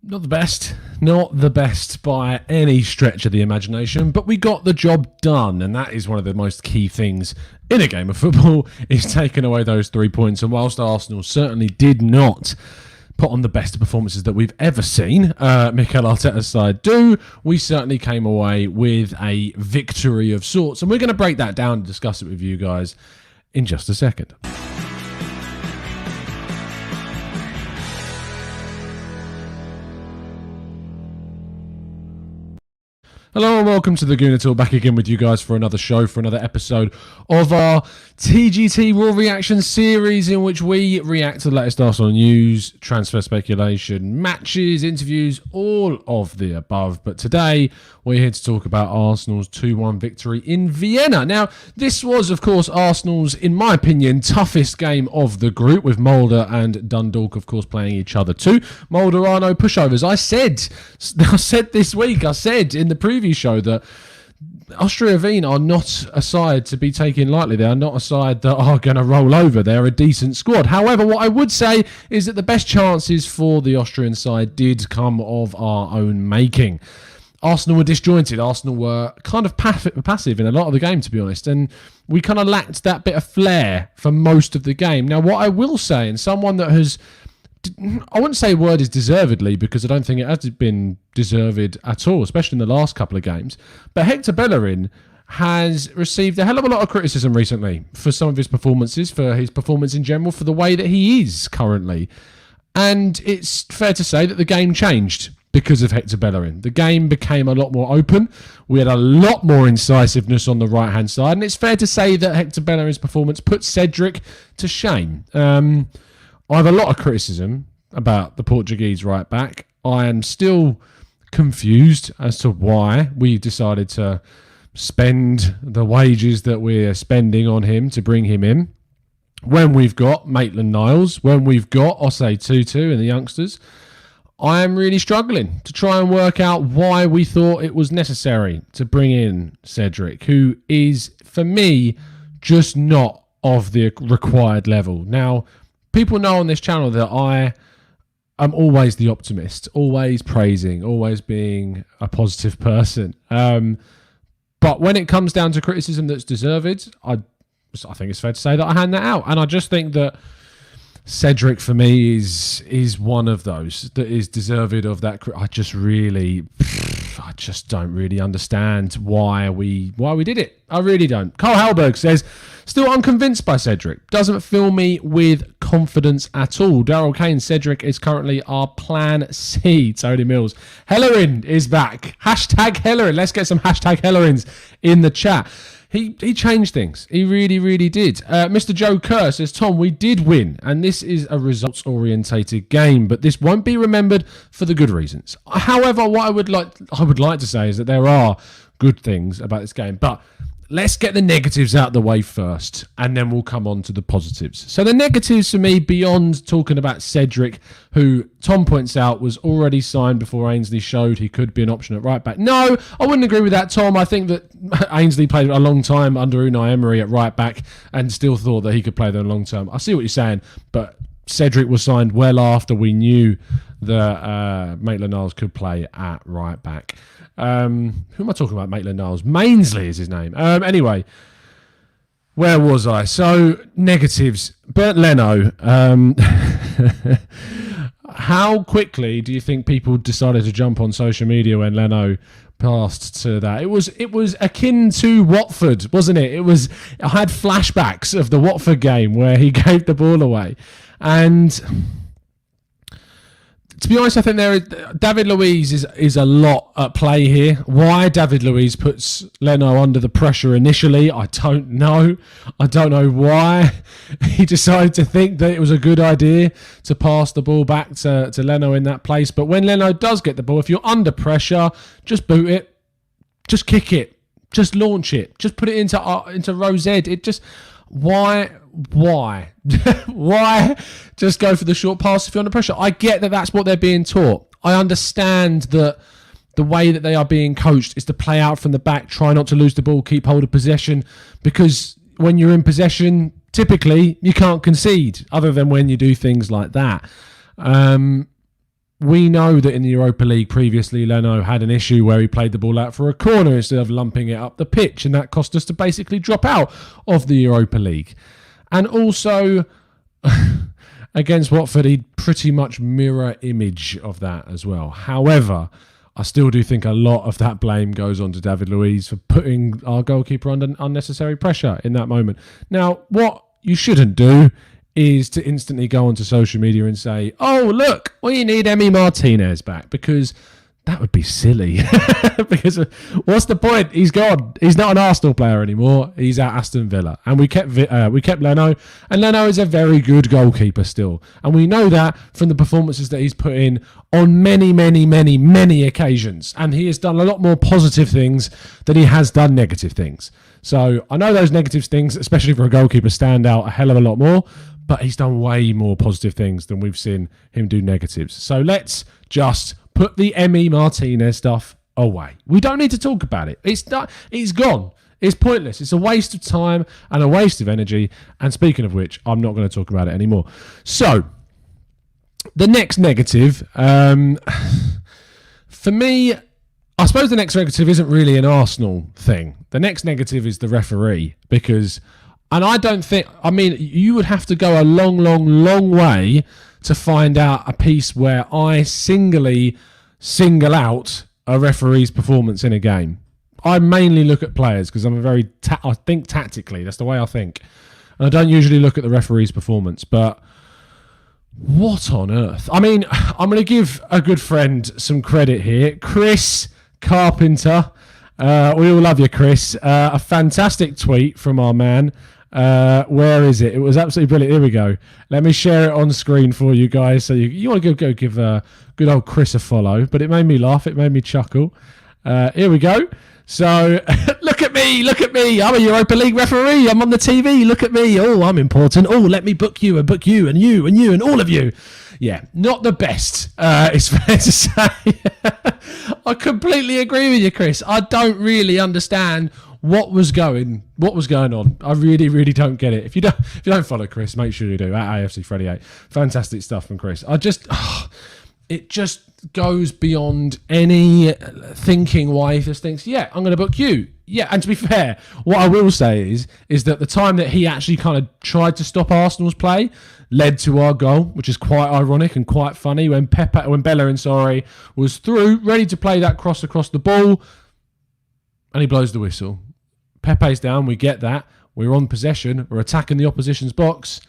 Not the best by any stretch of the imagination, but we got the job done, and that is one of the most key things in a game of football, is taking away those 3 points. And whilst Arsenal certainly did not put on the best performances that we've ever seen Mikel Arteta's side do, we certainly came away with a victory of sorts, and we're going to break that down and discuss it with you guys in just a second. Hello and welcome to the Gooner Talk, back again with you guys for another show, for another episode of our TGT Raw Reaction series, in which we react to the latest Arsenal news, transfer speculation, matches, interviews, all of the above. But today we're here to talk about Arsenal's 2-1 victory in Vienna. Now, this was, of course, Arsenal's, in my opinion, toughest game of the group, with Mulder and Dundalk, of course, playing each other too. Mulder are no pushovers. I said this week, I said in the preview show that Austria Wien are not a side to be taken lightly. They are not a side that are going to roll over. They're a decent squad. However, what I would say is that the best chances for the Austrian side did come of our own making. Arsenal were disjointed. Arsenal were kind of passive in a lot of the game, to be honest, and we kind of lacked that bit of flair for most of the game. Now, what I will say, and someone that has, I wouldn't say word is deservedly, because I don't think it has been deserved at all, especially in the last couple of games, but Hector Bellerin has received a hell of a lot of criticism recently for some of his performances, for his performance in general, for the way that he is currently. And it's fair to say that the game changed because of Hector Bellerin. The game became a lot more open. We had a lot more incisiveness on the right-hand side, and it's fair to say that Hector Bellerin's performance put Cedric to shame. I have a lot of criticism about the Portuguese right-back. I am still confused as to why we decided to spend the wages that we're spending on him to bring him in, when we've got Maitland-Niles, when we've got Osei Tutu and the youngsters. I am really struggling to try and work out why we thought it was necessary to bring in Cedric, who is, for me, just not of the required level. Now, people know on this channel that I am always the optimist, always praising, always being a positive person. But when it comes down to criticism that's deserved, I think it's fair to say that I hand that out. And I just think that Cedric, for me, is one of those that is deserved of that. I just don't really understand why we did it. I really don't. Carl Halberg says, still unconvinced by Cedric. Doesn't fill me with confidence at all. Daryl Kane, Cedric is currently our plan C. Tony Mills. Hellerin is back. Hashtag Hellerin. Let's get some hashtag Hellerins in the chat. He changed things. He really, really did. Mr. Joe Kerr says, Tom, we did win, and this is a results-orientated game, but this won't be remembered for the good reasons. However, what I would like to say is that there are good things about this game, but let's get the negatives out of the way first, and then we'll come on to the positives. So the negatives for me, beyond talking about Cedric, who Tom points out was already signed before Ainsley showed he could be an option at right back. No, I wouldn't agree with that, Tom. I think that Ainsley played a long time under Unai Emery at right back and still thought that he could play there long term. I see what you're saying, but Cedric was signed well after we knew that Maitland-Niles could play at right back. Who am I talking about? Maitland-Niles. Mainsley is his name. Anyway, where was I? So, negatives. Bernd Leno. How quickly do you think people decided to jump on social media when Leno passed to that? It was akin to Watford, wasn't it? I had flashbacks of the Watford game where he gave the ball away. And to be honest, I think David Luiz is a lot at play here. Why David Luiz puts Leno under the pressure initially, I don't know. I don't know why he decided to think that it was a good idea to pass the ball back to Leno in that place. But when Leno does get the ball, if you're under pressure, just boot it, just kick it, just launch it, just put it into row Z. It just... Why? Why just go for the short pass if you're under pressure? I get that that's what they're being taught. I understand that the way that they are being coached is to play out from the back, try not to lose the ball, keep hold of possession, because when you're in possession, typically you can't concede, other than when you do things like that. we know that in the Europa League previously, Leno had an issue where he played the ball out for a corner instead of lumping it up the pitch, and that cost us to basically drop out of the Europa League. And also, against Watford, he pretty much mirror image of that as well. However, I still do think a lot of that blame goes on to David Luiz for putting our goalkeeper under unnecessary pressure in that moment. Now, what you shouldn't do is to instantly go onto social media and say, oh, look, we need Emi Martinez back, because that would be silly. Because what's the point? He's gone. He's not an Arsenal player anymore. He's at Aston Villa. And we kept Leno, and Leno is a very good goalkeeper still. And we know that from the performances that he's put in on many, many, many, many occasions. And he has done a lot more positive things than he has done negative things. So I know those negative things, especially for a goalkeeper, stand out a hell of a lot more. But he's done way more positive things than we've seen him do negatives. So let's just put the Emi Martinez stuff away. We don't need to talk about it. It's gone. It's pointless. It's a waste of time and a waste of energy. And speaking of which, I'm not going to talk about it anymore. So, the next negative, for me, I suppose the next negative isn't really an Arsenal thing. The next negative is the referee, because... And I don't think... I mean, you would have to go a long, long, long way to find out a piece where I single out a referee's performance in a game. I mainly look at players because I'm I think tactically. That's the way I think. And I don't usually look at the referee's performance. But what on earth? I mean, I'm going to give a good friend some credit here. Chris Carpenter. We all love you, Chris. A fantastic tweet from our man. Where is it? It was absolutely brilliant. Here we go. Let me share it on screen for you guys. So you want to go give good old Chris a follow. But it made me laugh. It made me chuckle. Here we go. So look at me. I'm a Europa League referee. I'm on the TV. Look at me. Oh, I'm important. Oh, let me book you and you and you and you and all of you. Yeah, not the best. It's fair to say. I completely agree with you, Chris. I don't really understand what was going on. I really, really don't get it. If you don't follow Chris, make sure you do. At AFC38. Fantastic stuff from Chris. It just goes beyond any thinking why he just thinks, yeah, I'm going to book you. Yeah, and to be fair, what I will say is that the time that he actually kind of tried to stop Arsenal's play led to our goal, which is quite ironic and quite funny when Bellerin was through, ready to play that cross across the ball, and he blows the whistle. Pepe's down, we get that. We're on possession, we're attacking the opposition's box,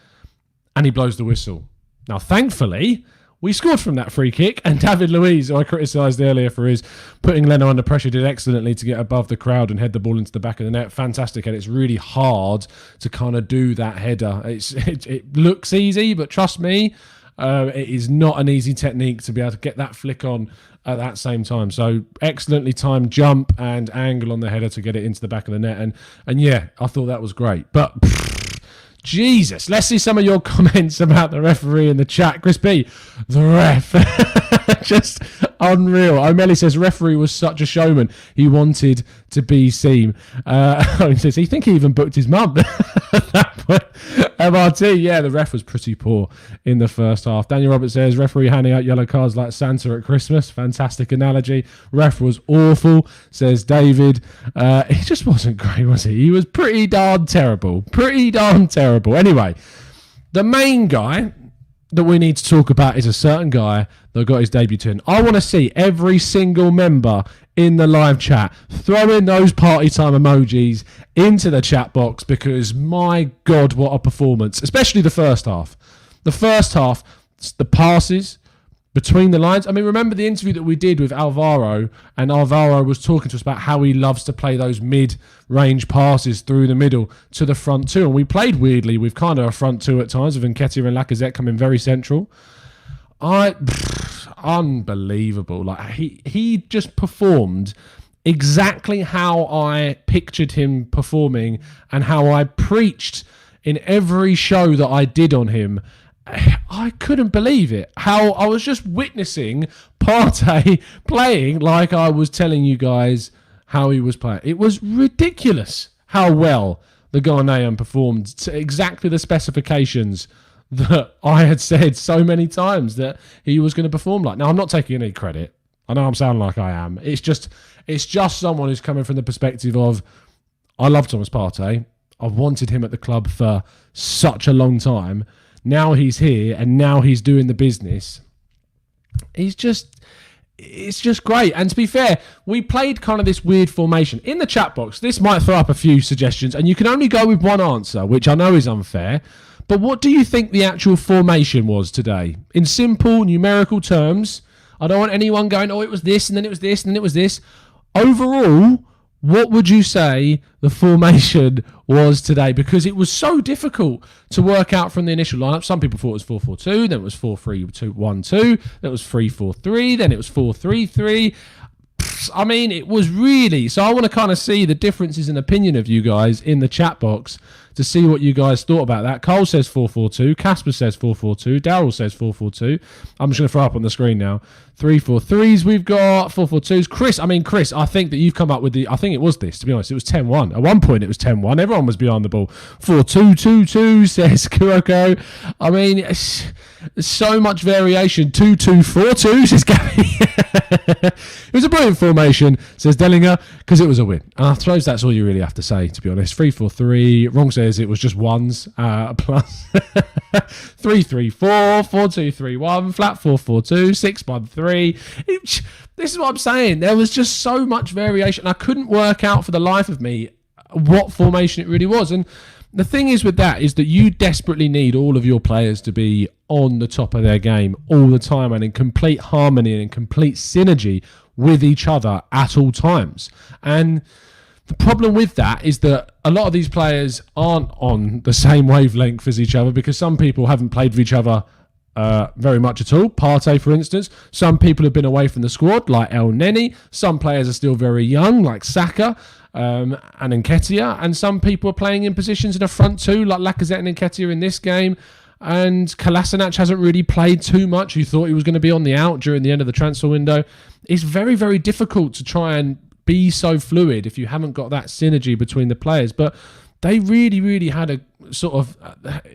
and he blows the whistle. Now, thankfully, we scored from that free kick, and David Luiz, who I criticised earlier for his putting Leno under pressure, did excellently to get above the crowd and head the ball into the back of the net. Fantastic, and it's really hard to kind of do that header. It looks easy, but trust me, it is not an easy technique to be able to get that flick on at that same time. So excellently timed jump and angle on the header to get it into the back of the net. And yeah, I thought that was great. But Jesus, let's see some of your comments about the referee in the chat. Chris B, the ref. Just unreal. O'Malley says, referee was such a showman. He wanted to be seen. He says, he think he even booked his mum. MRT, yeah, the ref was pretty poor in the first half. Daniel Roberts says, referee handing out yellow cards like Santa at Christmas. Fantastic analogy. Ref was awful, says David. He just wasn't great, was he? He was pretty darn terrible. Pretty darn terrible. Anyway, the main guy that we need to talk about is a certain guy that got his debut in. I want to see every single member in the live chat throw in those party time emojis into the chat box, because my God, what a performance, especially the first half. The first half, the passes between the lines. I mean, remember the interview that we did with Alvaro, and Alvaro was talking to us about how he loves to play those mid-range passes through the middle to the front two, and we played weirdly with kind of a front two at times, with Nketiah and Lacazette coming very central. Unbelievable. Like he just performed exactly how I pictured him performing and how I preached in every show that I did on him. I couldn't believe it. How I was just witnessing Partey playing like I was telling you guys how he was playing. It was ridiculous how well the Ghanaian performed to exactly the specifications that I had said so many times that he was going to perform like. Now, I'm not taking any credit. I know I'm sounding like I am. It's just someone who's coming from the perspective of, I love Thomas Partey. I've wanted him at the club for such a long time. Now he's here and now he's doing the business. It's just great. And to be fair, we played kind of this weird formation. In the chat box, this might throw up a few suggestions, and you can only go with one answer, which I know is unfair. But what do you think the actual formation was today? In simple numerical terms, I don't want anyone going, oh, it was this, and then it was this, and then it was this. Overall, what would you say the formation was today? Because it was so difficult to work out from the initial lineup. Some people thought it was 4-4-2, then it was 4-3-2-1-2, then it was 3-4-3, then it was 4-3-3. I mean, it was really... So I want to kind of see the differences in opinion of you guys in the chat box to see what you guys thought about that. Cole says 4-4-2. Casper says 4-4-2. Daryl says 4-4-2. I'm just going to throw up on the screen now. 3-4-3s we've got. 4-4-2s. Chris, I think that you've come up with the... I think it was this, to be honest. It was 10-1. At one point, it was 10-1. Everyone was behind the ball. 4-2-2-2, says Kuroko. I mean, it's so much variation. 2-2-4-2, says Gabby. It was a brilliant formation, says Dellinger, because it was a win. And I suppose that's all you really have to say, to be honest. 3-4-3. Wrong says it was just ones. Plus 3-3-4, 4-2-3-1, flat 4-4-2, 6-1-3. This is what I'm saying. There was just so much variation. I couldn't work out for the life of me what formation it really was. And the thing is with that is that you desperately need all of your players to be on the top of their game all the time and in complete harmony and in complete synergy with each other at all times. And the problem with that is that a lot of these players aren't on the same wavelength as each other because some people haven't played with each other very much at all. Partey, for instance. Some people have been away from the squad, like El Neni. Some players are still very young, like Saka and Nketiah. And some people are playing in positions in the front two, like Lacazette and Nketiah in this game. And Kolasinac hasn't really played too much. You thought he was going to be on the out during the end of the transfer window. It's very, very difficult to try and be so fluid if you haven't got that synergy between the players. But they really, really had a sort of...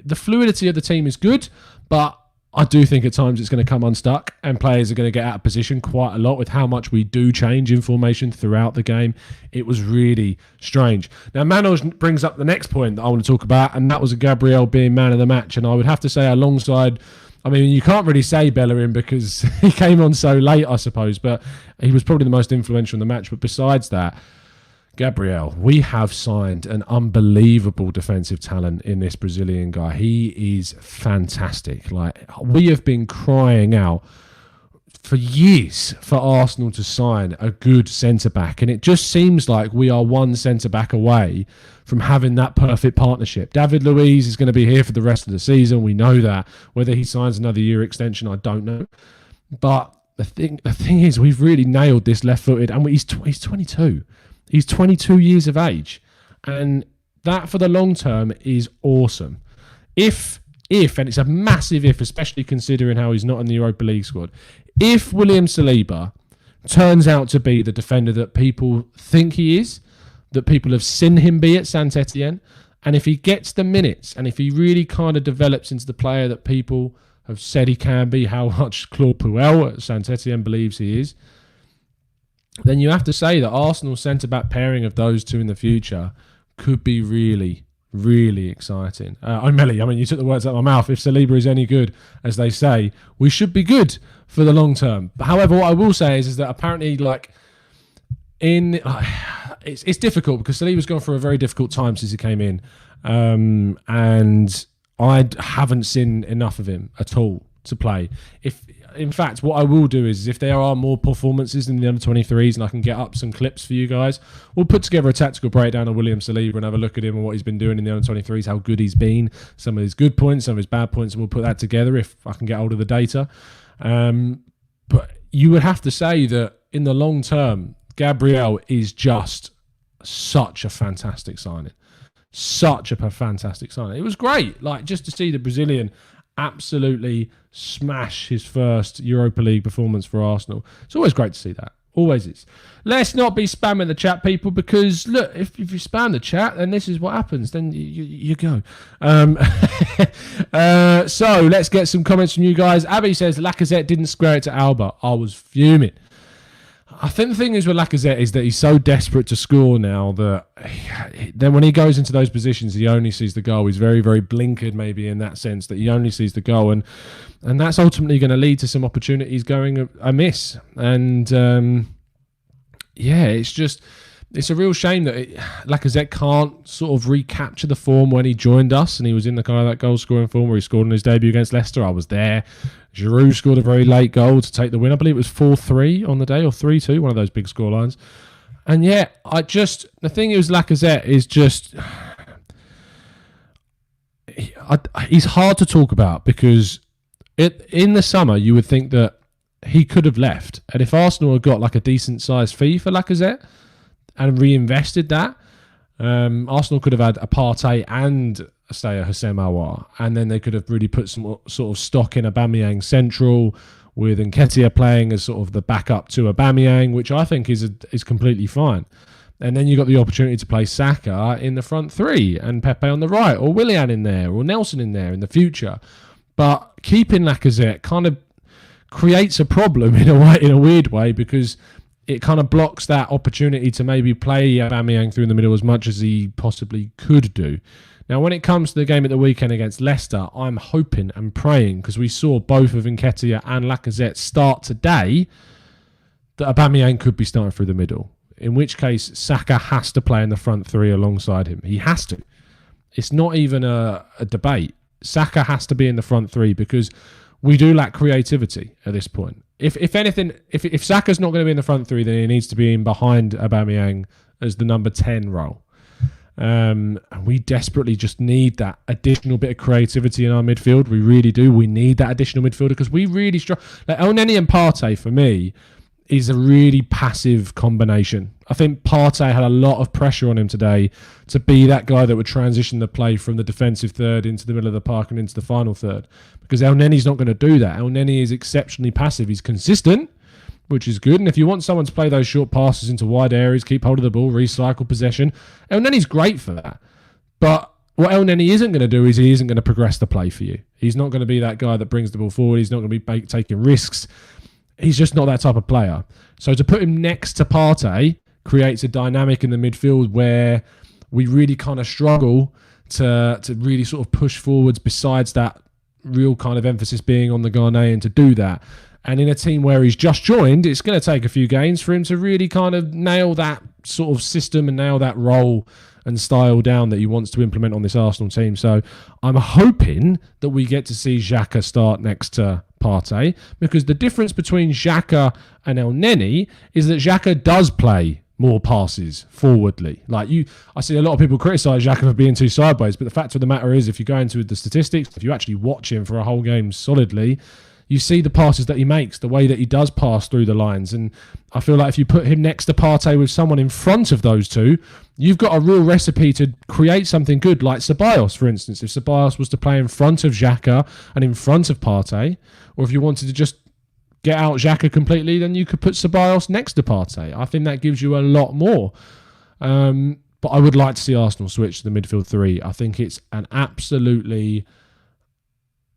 the fluidity of the team is good, but I do think at times it's going to come unstuck and players are going to get out of position quite a lot with how much we do change in formation throughout the game. It was really strange. Now, Manoj brings up the next point that I want to talk about, and that was Gabriel being man of the match. And I would have to say alongside... I mean, you can't really say Bellerin because he came on so late, I suppose, but he was probably the most influential in the match. But besides that, Gabriel, we have signed an unbelievable defensive talent in this Brazilian guy. He is fantastic. Like, we have been crying out for years for Arsenal to sign a good centre-back, and it just seems like we are one centre-back away from having that perfect partnership. David Luiz is going to be here for the rest of the season. We know that. Whether he signs another year extension, I don't know. But the thing is, we've really nailed this left-footed, and he's 22. He's 22 years of age. And that for the long term is awesome. If, and it's a massive if, especially considering how he's not in the Europa League squad, if William Saliba turns out to be the defender that people think he is, that people have seen him be at Saint-Etienne, and if he gets the minutes, and if he really kind of develops into the player that people have said he can be, how much Claude Puel at Saint-Etienne believes he is, then you have to say that Arsenal's centre-back pairing of those two in the future could be really, really exciting. O'Malley, I mean, you took the words out of my mouth. If Saliba is any good, as they say, we should be good for the long term. But however, what I will say is that apparently, like, it's difficult because Saliba's gone through a very difficult time since he came in. And I haven't seen enough of him at all to play. In fact, what I will do is if there are more performances in the under-23s and I can get up some clips for you guys, we'll put together a tactical breakdown of William Saliba and have a look at him and what he's been doing in the under-23s, how good he's been, some of his good points, some of his bad points, and we'll put that together if I can get hold of the data. But you would have to say that in the long term, Gabriel is just such a fantastic signing. Such a fantastic signing. It was great, like, just to see the Brazilian absolutely smash his first Europa League performance for Arsenal. It's always great to see that. Always is. Let's not be spamming the chat, people, because look, if you spam the chat, then this is what happens. Then you go. So let's get some comments from you guys. Abby says Lacazette didn't square it to Alba. I was fuming. I think the thing is with Lacazette is that he's so desperate to score now that then when he goes into those positions, he only sees the goal. He's very, very blinkered maybe in that sense that he only sees the goal. And that's ultimately going to lead to some opportunities going amiss. And it's a real shame that Lacazette can't sort of recapture the form when he joined us and he was in the kind of that goal-scoring form where he scored in his debut against Leicester. I was there. Giroud scored a very late goal to take the win. I believe it was 4-3 on the day or 3-2, one of those big scorelines. And yeah, the thing is Lacazette is just... he's hard to talk about because in the summer you would think that he could have left. And if Arsenal had got like a decent-sized fee for Lacazette and reinvested that, Arsenal could have had a Partey and say a Houssem Aouar, and then they could have really put some sort of stock in Aubameyang central with Nketiah playing as sort of the backup to Aubameyang, which I think is completely fine. And then you got the opportunity to play Saka in the front three and Pepe on the right, or Willian in there, or Nelson in there in the future. But keeping Lacazette kind of creates a problem in a weird way because it kind of blocks that opportunity to maybe play Aubameyang through in the middle as much as he possibly could do. Now, when it comes to the game at the weekend against Leicester, I'm hoping and praying, because we saw both of Nketiah and Lacazette start today, that Aubameyang could be starting through the middle. In which case, Saka has to play in the front three alongside him. He has to. It's not even a debate. Saka has to be in the front three because we do lack creativity at this point. If anything, if Saka's not going to be in the front three, then he needs to be in behind Aubameyang as the number 10 role. And we desperately just need that additional bit of creativity in our midfield. We really do. We need that additional midfielder because we really struggle. Like Elneny and Partey, for me, is a really passive combination. I think Partey had a lot of pressure on him today to be that guy that would transition the play from the defensive third into the middle of the park and into the final third. Because Elneny's not going to do that. Elneny is exceptionally passive. He's consistent, which is good. And if you want someone to play those short passes into wide areas, keep hold of the ball, recycle possession, Elneny's great for that. But what Elneny isn't going to do is he isn't going to progress the play for you. He's not going to be that guy that brings the ball forward. He's not going to be taking risks. He's just not that type of player. So to put him next to Partey creates a dynamic in the midfield where we really kind of struggle to really sort of push forwards besides that real kind of emphasis being on the Ghanaian to do that. And in a team where he's just joined, it's going to take a few games for him to really kind of nail that sort of system and nail that role and style down that he wants to implement on this Arsenal team. So I'm hoping that we get to see Xhaka start next to Partey, because the difference between Xhaka and Elneny is that Xhaka does play more passes forwardly. I see a lot of people criticise Xhaka for being too sideways, but the fact of the matter is, if you go into the statistics, if you actually watch him for a whole game solidly, you see the passes that he makes, the way that he does pass through the lines. And I feel like if you put him next to Partey with someone in front of those two, you've got a real recipe to create something good, like Ceballos, for instance. If Ceballos was to play in front of Xhaka and in front of Partey, or if you wanted to just get out Xhaka completely, then you could put Ceballos next to Partey. I think that gives you a lot more. But I would like to see Arsenal switch to the midfield three. I think it's an absolutely...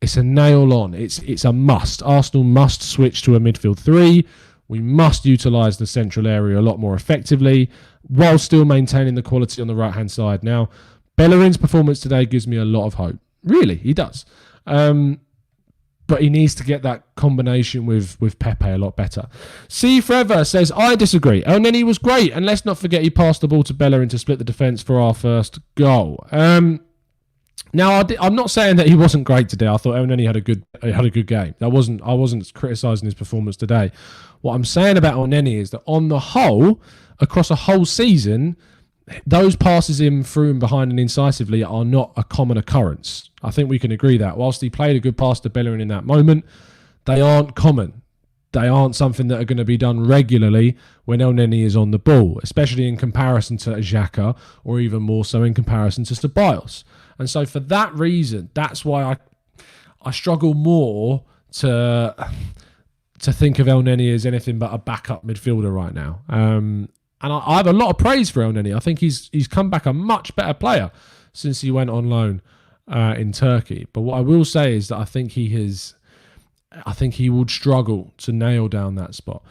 It's a nail on. It's a must. Arsenal must switch to a midfield three. We must utilise the central area a lot more effectively while still maintaining the quality on the right-hand side. Now, Bellerin's performance today gives me a lot of hope. Really, he does. But he needs to get that combination with Pepe a lot better. C Forever says, I disagree. Elneny was great. And let's not forget he passed the ball to Bellerin to split the defence for our first goal. Now, I'm not saying that he wasn't great today. I thought Elneny had a good game. I wasn't criticising his performance today. What I'm saying about Elneny is that on the whole, across a whole season, those passes in through and behind and incisively are not a common occurrence. I think we can agree that. Whilst he played a good pass to Bellerin in that moment, they aren't common. They aren't something that are going to be done regularly when Elneny is on the ball, especially in comparison to Xhaka, or even more so in comparison to Ceballos. And so for that reason, that's why I struggle more to to think of El Neni as anything but a backup midfielder right now. And I have a lot of praise for El Neni. I think he's come back a much better player since he went on loan in Turkey. But what I will say is that I think he would struggle to nail down that spot.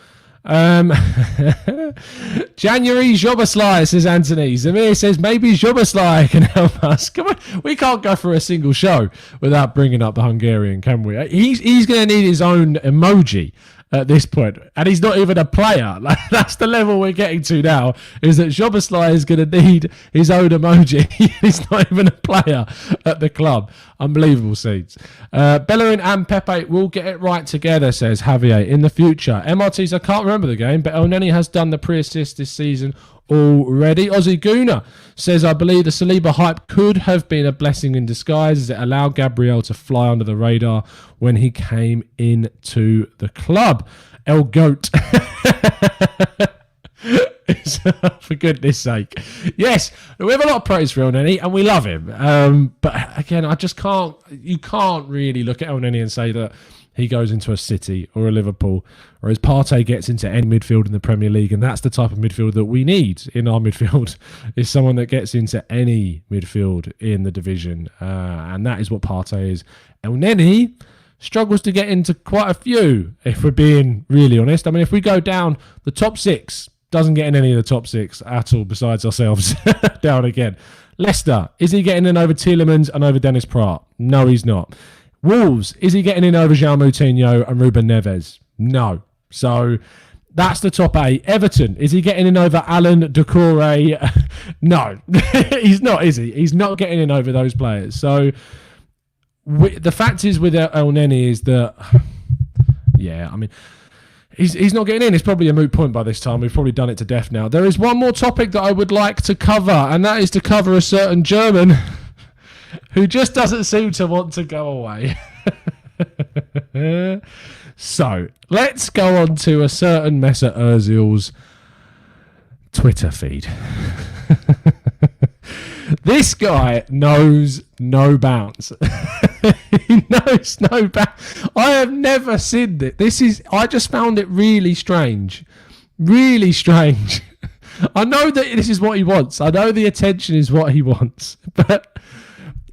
January Jobaslai, says Anthony. Zamir says maybe Jobaslai can help us. Come on, we can't go for a single show without bringing up the Hungarian, can we? He's going to need his own emoji at this point, and he's not even a player. Like, that's the level we're getting to now, is that Jobaslai is going to need his own emoji. He's not even a player at the club. Unbelievable scenes. Bellerin and Pepe will get it right together, says Javier, in the future. MRTs, I can't remember the game, but El Neni has done the pre-assist this season already. Ozzy Guna says, I believe the Saliba hype could have been a blessing in disguise, as it allowed Gabriel to fly under the radar when he came into the club. El Goat. For goodness sake. Yes, we have a lot of praise for El Neni and we love him. But again, you can't really look at El Neni and say that he goes into a City or a Liverpool, or as Partey gets into any midfield in the Premier League, and that's the type of midfield that we need in our midfield, is someone that gets into any midfield in the division, and that is what Partey is. El Neni struggles to get into quite a few, if we're being really honest. I mean, if we go down the top six, doesn't get in any of the top six at all besides ourselves. Down again. Leicester, is he getting in over Tielemans and over Dennis Praet? No, he's not. Wolves, is he getting in over João Moutinho and Ruben Neves? No. So that's the top 8. Everton, is he getting in over Alan Doucouré? No. He's not, is he? He's not getting in over those players. So the fact is with El Neni is that, yeah, I mean, he's not getting in. It's probably a moot point by this time. We've probably done it to death now. There is one more topic that I would like to cover, and that is to cover a certain German who just doesn't seem to want to go away. So, let's go on to a certain Mesut Ozil's Twitter feed. This guy knows no bounds. He knows no bounds. I have never seen it. I just found it really strange. Really strange. I know that this is what he wants. I know the attention is what he wants. But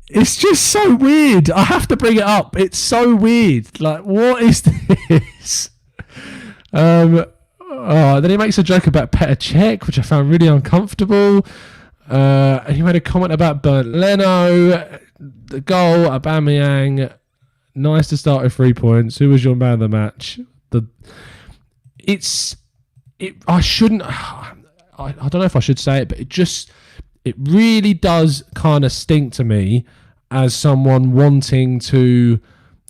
it's just so weird. I have to bring it up. It's so weird. Like, what is this? Then he makes a joke about Petr Cech, which I found really uncomfortable. And he made a comment about Bernd Leno, the goal, Aubameyang. Nice to start with 3 points. Who was your man of the match? I shouldn't. I don't know if I should say it, but it really does kind of stink to me as someone wanting to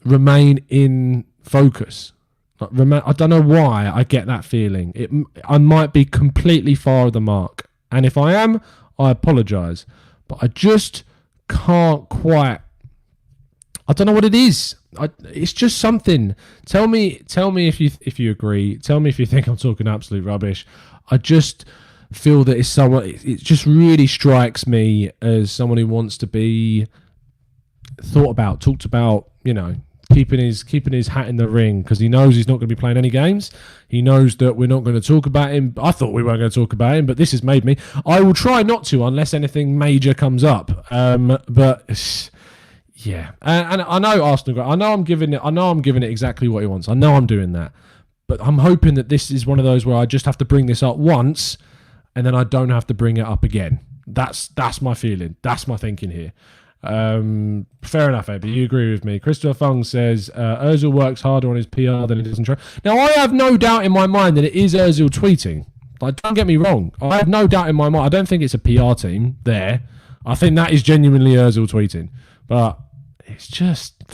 remain in focus. I don't know why I get that feeling. I might be completely far of the mark, and if I am, I apologise. But I just can't quite. I don't know what it is. It's just something. Tell me if you agree. Tell me if you think I'm talking absolute rubbish. I just feel that it's someone. It just really strikes me as someone who wants to be thought about, talked about. You know, keeping his hat in the ring because he knows he's not going to be playing any games. He knows that we're not going to talk about him. I thought we weren't going to talk about him, but this has made me. I will try not to unless anything major comes up. But yeah, and I know Arsenal. I know I'm giving it exactly what he wants. I know I'm doing that, but I'm hoping that this is one of those where I just have to bring this up once, and then I don't have to bring it up again. That's my feeling. That's my thinking here. Fair enough, Abby. You agree with me. Christopher Fung says Ozil works harder on his PR than he does in try. Now, I have no doubt in my mind that it is Ozil tweeting. Like, don't get me wrong. I have no doubt in my mind. I don't think it's a PR team there. I think that is genuinely Ozil tweeting. But it's just,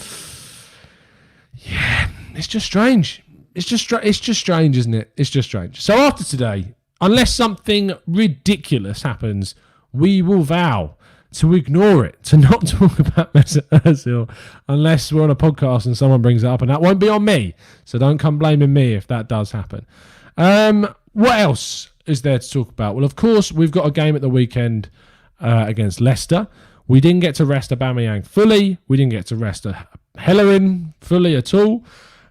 yeah, it's just strange. It's just strange, isn't it? It's just strange. So after today, unless something ridiculous happens, we will vow to ignore it, to not talk about Mesut Ozil unless we're on a podcast and someone brings it up, and that won't be on me. So don't come blaming me if that does happen. What else is there to talk about? Well, of course, we've got a game at the weekend against Leicester. We didn't get to rest Aubameyang fully. We didn't get to rest Bellerin fully at all.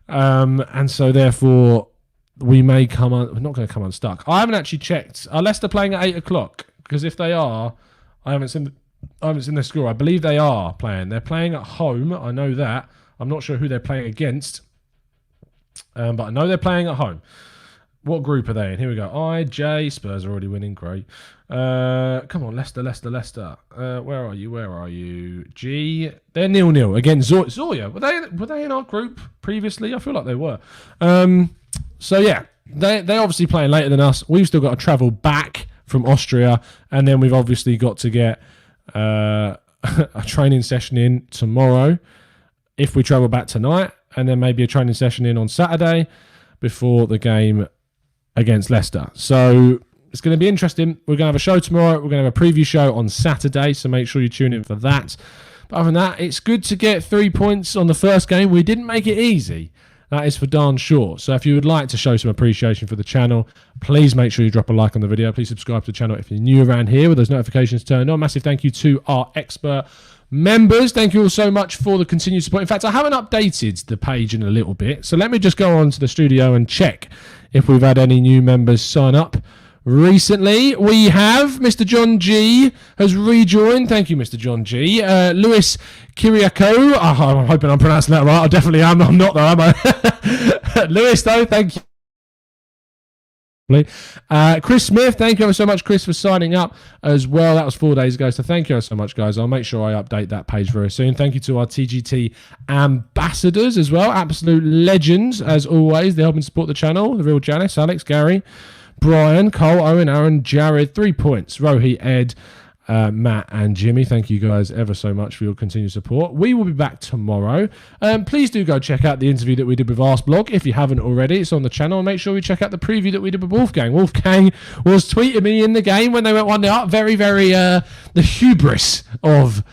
And so therefore we may come on. We're not going to come unstuck. I haven't actually checked. Are Leicester playing at 8 o'clock? Because if they are, I haven't seen their score. I believe they are playing. They're playing at home. I know that. I'm not sure who they're playing against, but I know they're playing at home. What group are they in? Here we go. I, J, Spurs are already winning. Great. Come on, Leicester. Where are you? G. They're 0-0 against Zoya. Were they in our group previously? I feel like they were. So yeah, they're obviously playing later than us. We've still got to travel back from Austria, and then we've obviously got to get a training session in tomorrow if we travel back tonight, and then maybe a training session in on Saturday before the game against Leicester. So it's going to be interesting. We're going to have a show tomorrow. We're going to have a preview show on Saturday, so make sure you tune in for that. But other than that, it's good to get 3 points on the first game. We didn't make it easy. That is for darn sure. So if you would like to show some appreciation for the channel, please make sure you drop a like on the video. Please subscribe to the channel if you're new around here with those notifications turned on. Massive thank you to our expert members. Thank you all so much for the continued support. In fact, I haven't updated the page in a little bit, so let me just go on to the studio and check if we've had any new members sign up recently. We have Mr. John G has rejoined. Thank you, Mr. John G. Lewis Kiriako. Oh, I'm hoping I'm pronouncing that right. I definitely am. I'm not though, am I? Lewis, though, thank you. Chris Smith, thank you ever so much, Chris, for signing up as well. That was 4 days ago, so thank you ever so much, guys. I'll make sure I update that page very soon. Thank you to our TGT ambassadors as well, absolute legends as always. They're helping support the channel. The real Janice, Alex, Gary, Brian, Cole, Owen, Aaron, Jared. 3 points. Rohi, Ed, Matt and Jimmy, thank you guys ever so much for your continued support. We will be back tomorrow. Please do go check out the interview that we did with Arsblog if you haven't already. It's on the channel. And make sure we check out the preview that we did with Wolfgang. Wolfgang was tweeting me in the game when they went 1-0 up. Very, very the hubris of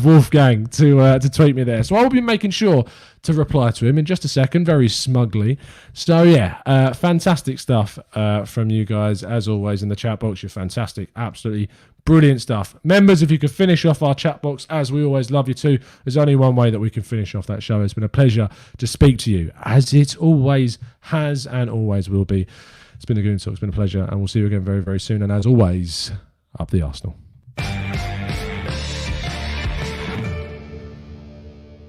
Wolfgang to tweet me there. So I will be making sure to reply to him in just a second, very smugly. So yeah, fantastic stuff from you guys as always in the chat box. You're fantastic, absolutely brilliant stuff. Members, if you could finish off our chat box, as we always love you to. There's only one way that we can finish off that show. It's been a pleasure to speak to you, as it always has and always will be. It's been a good talk. It's been a pleasure, and we'll see you again very, very soon. And as always, up the Arsenal.